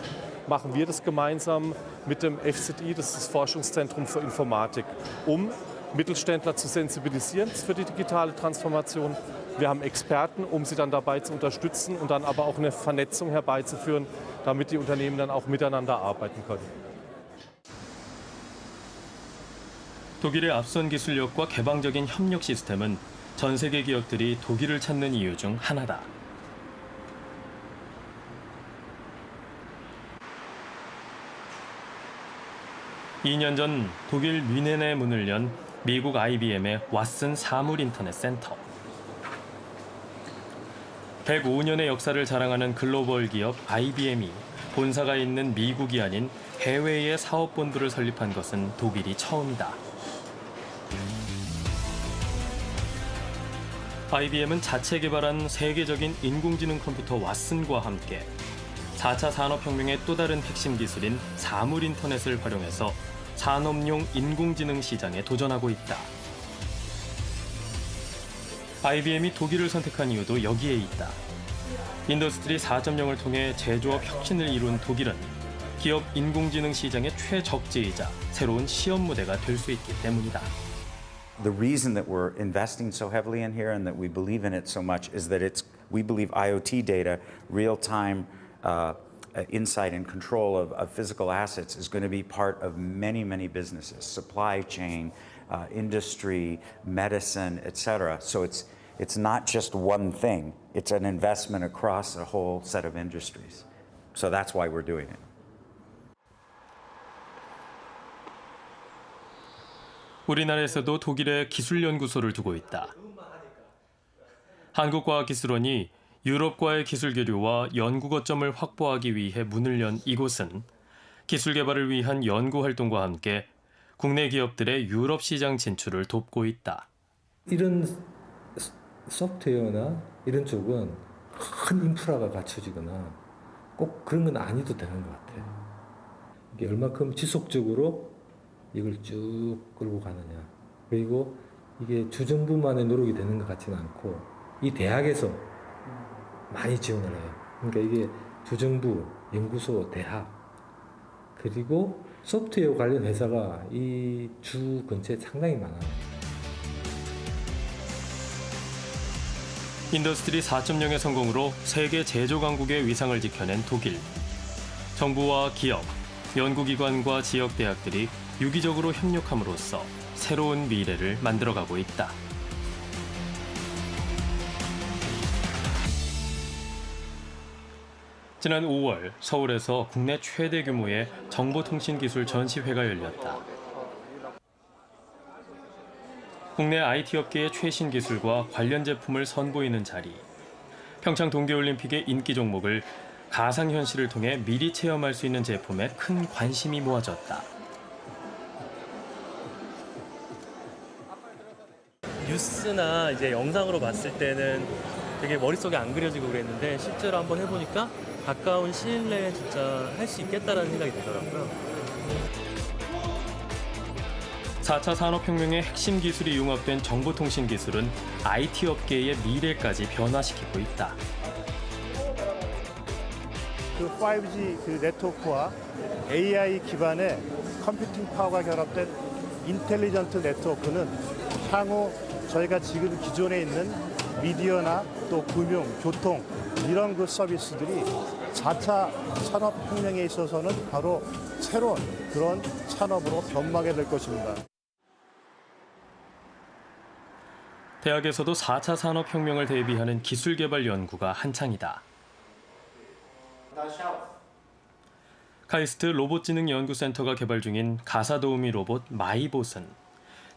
machen wir das gemeinsam mit dem FZI, das ist das Forschungszentrum für Informatik, um Mittelständler zu sensibilisieren für die digitale Transformation. Wir haben Experten, um sie dann dabei zu unterstützen und dann aber auch eine Vernetzung herbeizuführen, damit die Unternehmen dann auch miteinander arbeiten können. 독일의 앞선 기술력과 개방적인 협력 시스템은 전 세계 기업들이 독일을 찾는 이유 중 하나다. (2년) 전 독일 뮌헨에 문을 연 미국 IBM의 왓슨 사물 인터넷 센터. 105년의 역사를 자랑하는 글로벌 기업 IBM이 본사가 있는 미국이 아닌 해외의 사업본부를 설립한 것은 독일이 처음이다. IBM은 자체 개발한 세계적인 인공지능 컴퓨터 왓슨과 함께 4차 산업혁명의 또 다른 핵심 기술인 사물 인터넷을 활용해서 산업용 인공지능 시장에 도전하고 있다. IBM이 독일을 선택한 이유도 여기에 있다. 인더스트리 4.0을 통해 제조업 혁신을 이룬 독일은 기업 인공지능 시장의 최적지이자 새로운 시험 무대가 될 수 있기 때문이다. The reason that we're investing so heavily in here and that we believe in it so much is that we believe IoT data, real-time insight and control of physical assets is going to be part of many, many businesses, supply chain, industry, medicine, etc. So it's not just one thing. It's an investment across a whole set of industries. So that's why we're doing it. 우리나라에서도 독일에 기술연구소를 두고 있다. 한국과학기술원이 유럽과의 기술 교류와 연구 거점을 확보하기 위해 문을 연 이곳은 기술 개발을 위한 연구 활동과 함께 국내 기업들의 유럽 시장 진출을 돕고 있다. 이런 소프트웨어나 이런 쪽은 큰 인프라가 갖춰지거나 꼭 그런 건 아니도 되는 것 같아요. 이게 얼마큼 지속적으로 이걸 쭉 끌고 가느냐. 그리고 이게 주정부만의 노력이 되는 것 같지는 않고 이 대학에서 많이 지원을 해요. 그러니까 이게 주정부, 연구소, 대학 그리고 소프트웨어 관련 회사가 이 주 근처에 상당히 많아요. 인더스트리 4.0의 성공으로 세계 제조 강국의 위상을 지켜낸 독일. 정부와 기업, 연구기관과 지역 대학들이 유기적으로 협력함으로써 새로운 미래를 만들어가고 있다. 지난 5월 서울에서 국내 최대 규모의 정보통신기술 전시회가 열렸다. 국내 IT 업계의 최신 기술과 관련 제품을 선보이는 자리. 평창 동계올림픽의 인기 종목을 가상현실을 통해 미리 체험할 수 있는 제품에 큰 관심이 모아졌다. 뉴스나 이제 영상으로 봤을 때는 되게 머릿속에 안 그려지고 그랬는데 실제로 한번 해보니까 가까운 시일 내에 진짜 할 수 있겠다라는 생각이 들더라고요. 4차 산업혁명의 핵심 기술이 융합된 정보통신 기술은 IT 업계의 미래까지 변화시키고 있다. 그 5G 그 네트워크와 AI 기반의 컴퓨팅 파워가 결합된 인텔리전트 네트워크는 향후 저희가 지금 기존에 있는 미디어나 또 금융, 교통 이런 그 서비스들이 4차 산업혁명에 있어서는 바로 새로운 그런 산업으로 변모하게 될 것입니다. 대학에서도 4차 산업혁명을 대비하는 기술개발 연구가 한창이다. 카이스트 로봇지능연구센터가 개발 중인 가사도우미 로봇 마이봇은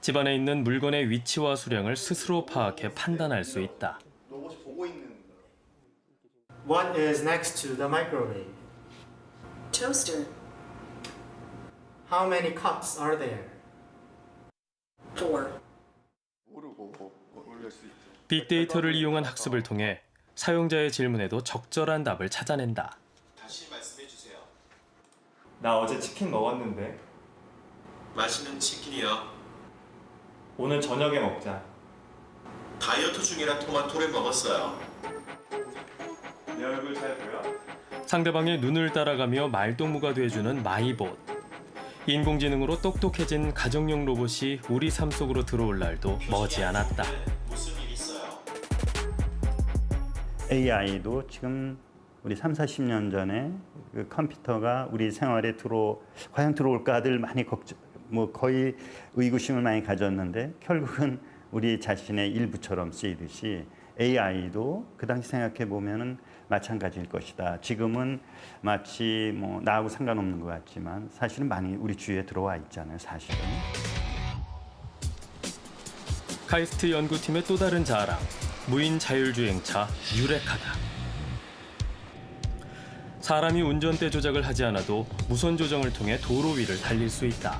집안에 있는 물건의 위치와 수량을 스스로 파악해 판단할 수 있다. What is next to the microwave? Toaster. How many cups are there? 4. 빅데이터를 이용한 학습을 통해 사용자의 질문에도 적절한 답을 찾아낸다. 다시 말씀해 주세요. 나 어제 치킨 먹었는데. 맛있는 치킨이요. 오늘 저녁에 먹자. 다이어트 중이라 토마토를 먹었어요. 내 얼굴 잘 보여? 상대방의 눈을 따라가며 말동무가 돼주는 마이봇. 인공지능으로 똑똑해진 가정용 로봇이 우리 삶 속으로 들어올 날도 머지않았다. 무슨 일 있어요? AI도 지금 우리 30-40년 전에 그 컴퓨터가 우리 생활에 과연 들어올까들 많이 거의 의구심을 많이 가졌는데 결국은 우리 자신의 일부처럼 쓰이듯이 AI도 그 당시 생각해 보면은 마찬가지일 것이다. 지금은 마치 나하고 상관없는 것 같지만 사실은 많이 우리 주위에 들어와 있잖아요. 사실은. 카이스트 연구팀의 또 다른 자랑, 무인 자율주행차 유레카다. 사람이 운전대 조작을 하지 않아도 무선 조정을 통해 도로 위를 달릴 수 있다.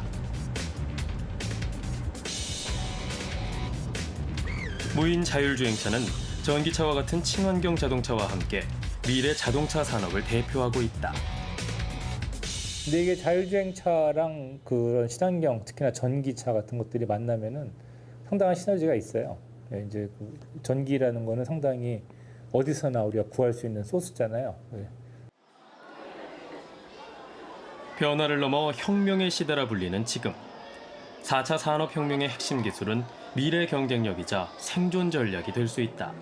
무인 자율주행차는 전기차와 같은 친환경 자동차와 함께 미래 자동차 산업을 대표하고 있다. 근데 이게 자율주행차랑 그런 친환경, 특히나 전기차 같은 것들이 만나면은 상당한 시너지가 있어요. 이제 그 전기라는 거는 상당히 어디서나 우리가 구할 수 있는 소스잖아요. 변화를 넘어 혁명의 시대라 불리는 지금. 4차 산업혁명의 핵심 기술은 미래 경쟁력이자 생존 전략이 될 수 있다.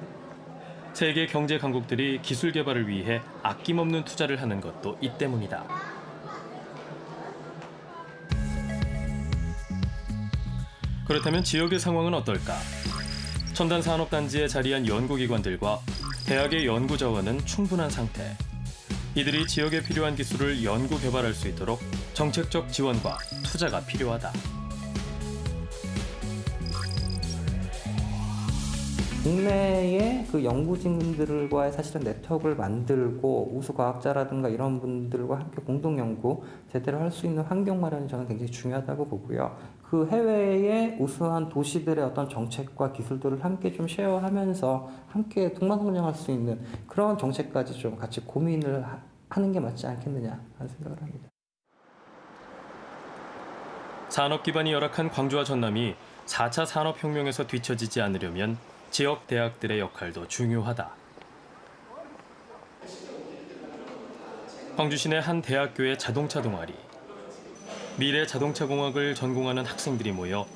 세계 경제 강국들이 기술 개발을 위해 아낌없는 투자를 하는 것도 이 때문이다. 그렇다면 지역의 상황은 어떨까? 첨단 산업단지에 자리한 연구기관들과 대학의 연구 자원은 충분한 상태. 이들이 지역에 필요한 기술을 연구 개발할 수 있도록 정책적 지원과 투자가 필요하다. 국내의 그 연구진들과의 사실은 네트워크를 만들고 우수과학자라든가 이런 분들과 함께 공동 연구 제대로 할 수 있는 환경 마련이 저는 굉장히 중요하다고 보고요. 그 해외의 우수한 도시들의 어떤 정책과 기술들을 함께 좀 쉐어하면서 함께 동반성장할 수 있는 그런 정책까지 좀 같이 고민을 하는 게 맞지 않겠느냐 하는 생각을 합니다. 산업 기반이 열악한 광주와 전남이 4차 산업혁명에서 뒤처지지 않으려면 지역 대학들의 역할도 중요하다. 광주 시내 한 대학교의 자동차 동아리. 미래 자동차공학을 전공하는 학생들이 모여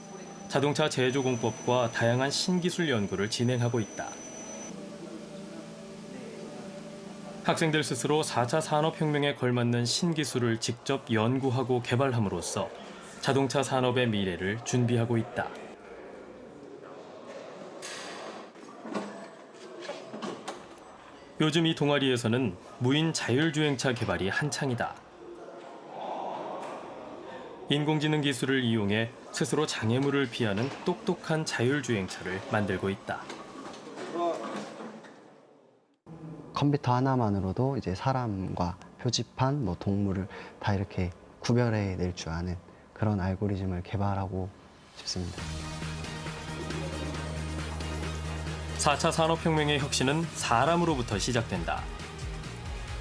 자동차 제조공법과 다양한 신기술 연구를 진행하고 있다. 학생들 스스로 4차 산업혁명에 걸맞는 신기술을 직접 연구하고 개발함으로써 자동차 산업의 미래를 준비하고 있다. 요즘 이 동아리에서는 무인 자율주행차 개발이 한창이다. 인공지능 기술을 이용해 스스로 장애물을 피하는 똑똑한 자율주행차를 만들고 있다. 컴퓨터 하나만으로도 이제 사람과 표지판, 동물을 다 이렇게 구별해 낼 줄 아는 그런 알고리즘을 개발하고 싶습니다. 4차 산업혁명의 혁신은 사람으로부터 시작된다.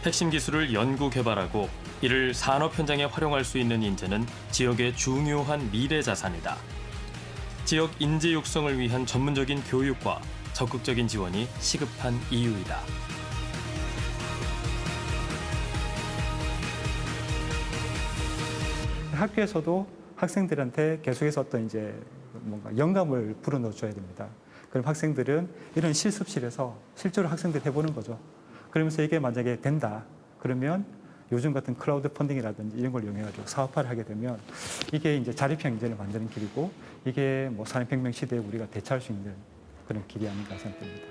핵심 기술을 연구 개발하고 이를 산업 현장에 활용할 수 있는 인재는 지역의 중요한 미래 자산이다. 지역 인재 육성을 위한 전문적인 교육과 적극적인 지원이 시급한 이유이다. 학교에서도 학생들한테 계속해서 어떤 이제 뭔가 영감을 불어넣어줘야 됩니다. 그럼 학생들은 이런 실습실에서 실제로 학생들이 해보는 거죠. 그러면서 이게 만약에 된다, 그러면 요즘 같은 클라우드 펀딩이라든지 이런 걸 이용해가지고 사업화를 하게 되면 이게 이제 자립형 인재를 만드는 길이고 이게 산업혁명 시대에 우리가 대처할 수 있는 그런 길이 아닌가 생각됩니다.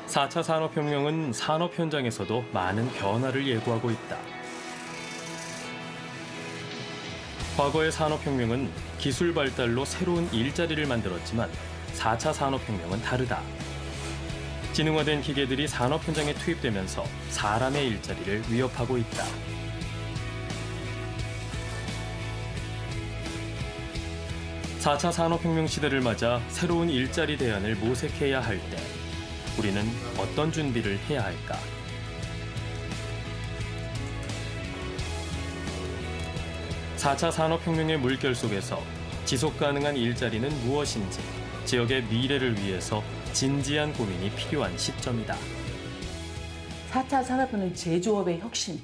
4차 산업혁명은 산업 현장에서도 많은 변화를 예고하고 있다. 과거의 산업혁명은 기술 발달로 새로운 일자리를 만들었지만 4차 산업혁명은 다르다. 지능화된 기계들이 산업 현장에 투입되면서 사람의 일자리를 위협하고 있다. (4차) 산업혁명 시대를 맞아 새로운 일자리 대안을 모색해야 할 때 우리는 어떤 준비를 해야 할까? (4차) 산업혁명의 물결 속에서 지속가능한 일자리는 무엇인지 지역의 미래를 위해서 진지한 고민이 필요한 시점이다. 4차 산업혁명 제조업의 혁신,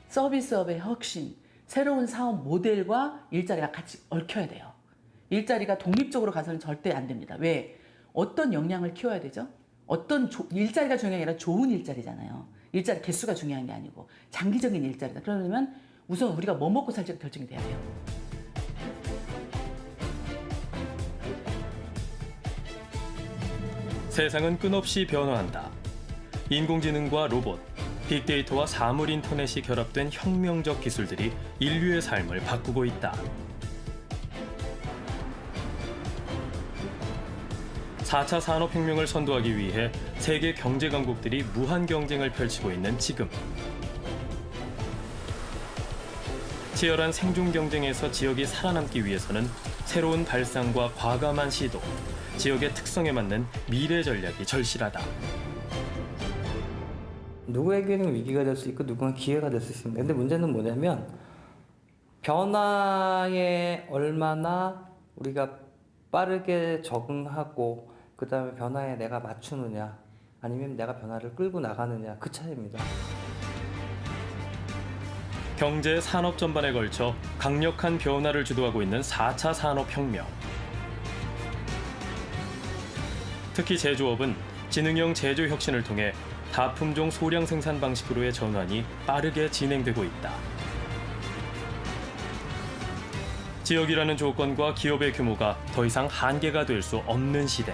서비스업의 혁신, 새로운 사업 모델과 일자리가 같이 얽혀야 돼요. 일자리가 독립적으로 가서는 절대 안 됩니다. 왜? 어떤 역량을 키워야 되죠? 일자리가 중요한 게 아니라 좋은 일자리잖아요. 일자리 개수가 중요한 게 아니고 장기적인 일자리다. 그러려면 우선 우리가 뭐 먹고 살지가 결정이 돼야 돼요. 세상은 끝없이 변화한다. 인공지능과 로봇, 빅데이터와 사물 인터넷이 결합된 혁명적 기술들이 인류의 삶을 바꾸고 있다. 4차 산업혁명을 선도하기 위해 세계 경제 강국들이 무한 경쟁을 펼치고 있는 지금. 치열한 생존 경쟁에서 지역이 살아남기 위해서는 새로운 발상과 과감한 시도, 지역의 특성에 맞는 미래 전략이 절실하다. 누구에게는 위기가 될 수 있고 누구는 기회가 될 수 있습니다. 근데 문제는 뭐냐면 변화에 얼마나 우리가 빠르게 적응하고 그다음에 변화에 내가 맞추느냐 아니면 내가 변화를 끌고 나가느냐 그 차이입니다. 경제, 산업 전반에 걸쳐 강력한 변화를 주도하고 있는 4차 산업혁명. 특히 제조업은 지능형 제조 혁신을 통해 다품종 소량 생산 방식으로의 전환이 빠르게 진행되고 있다. 지역이라는 조건과 기업의 규모가 더 이상 한계가 될 수 없는 시대.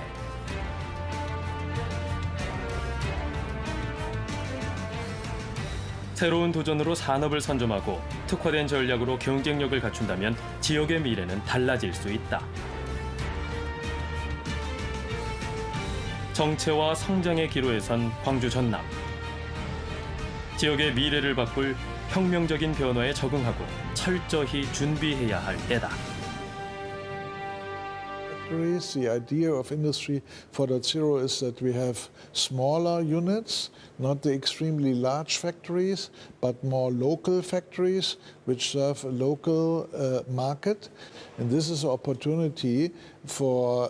새로운 도전으로 산업을 선점하고 특화된 전략으로 경쟁력을 갖춘다면 지역의 미래는 달라질 수 있다. 정체와 성장의 기로에 선 광주 전남. 지역의 미래를 바꿀 혁명적인 변화에 적응하고 철저히 준비해야 할 때다. The idea of Industry 4.0 is that we have smaller units, not the extremely large factories, but more local factories which serve a local market. And this is an opportunity for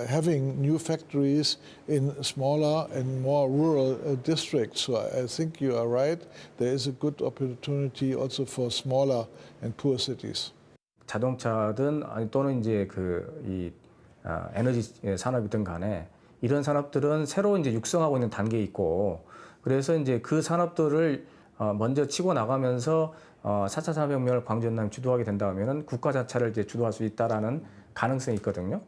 having new factories in smaller and more rural districts. So I think you are right. There is a good opportunity also for smaller and poor cities. 자동차든 또는 이제 에너지 산업이든 간에 이런 산업들은 새로 이제 육성하고 있는 단계에 있고 그래서 이제 그 산업들을 먼저 치고 나가면서 4차 산업혁명을 광주 전남이 주도하게 된다면은 국가 자체를 이제 주도할 수 있다라는 가능성이 있거든요.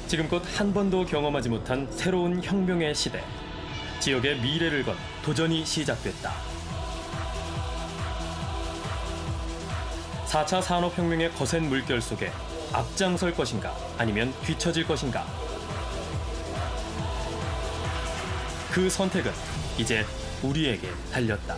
지금껏 한 번도 경험하지 못한 새로운 혁명의 시대. 지역의 미래를 건 도전이 시작됐다. 4차 산업혁명의 거센 물결 속에 앞장설 것인가 아니면 뒤처질 것인가. 그 선택은 이제 우리에게 달렸다.